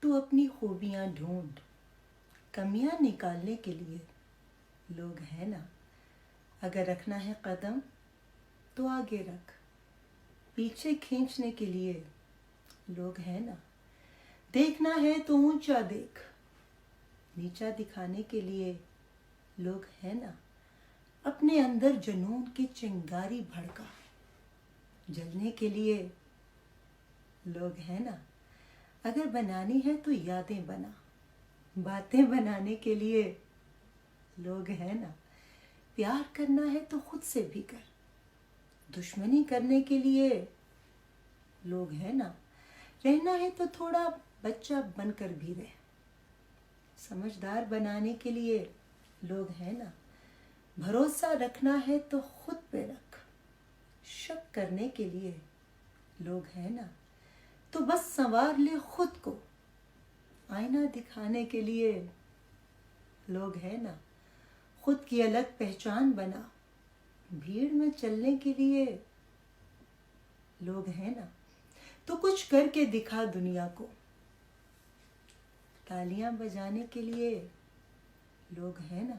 تو اپنی خوبیاں ڈھونڈ، کمیاں نکالنے کے لیے لوگ ہیں نا۔ اگر رکھنا ہے قدم تو آگے رکھ، پیچھے کھینچنے کے لیے لوگ ہیں نا۔ دیکھنا ہے تو اونچا دیکھ، نیچا دکھانے کے لیے لوگ ہیں نا۔ اپنے اندر جنون کی چنگاری بھڑکا، جلنے کے لیے لوگ ہیں نا۔ اگر بنانی ہے تو یادیں بنا، باتیں بنانے کے لیے لوگ ہیں نا۔ پیار کرنا ہے تو خود سے بھی کر، دشمنی کرنے کے لیے لوگ ہیں نا۔ رہنا ہے تو تھوڑا بچہ بن کر بھی رہ، سمجھدار بنانے کے لیے لوگ ہیں نا۔ بھروسہ رکھنا ہے تو خود پہ رکھ، شک کرنے کے لیے لوگ ہیں نا۔ تو بس سنوار لے خود کو، آئینہ دکھانے کے لیے لوگ ہیں نا۔ خود کی الگ پہچان بنا، بھیڑ میں چلنے کے لیے لوگ ہیں نا۔ تو کچھ کر کے دکھا دنیا کو، تالیاں بجانے کے لیے لوگ ہیں نا۔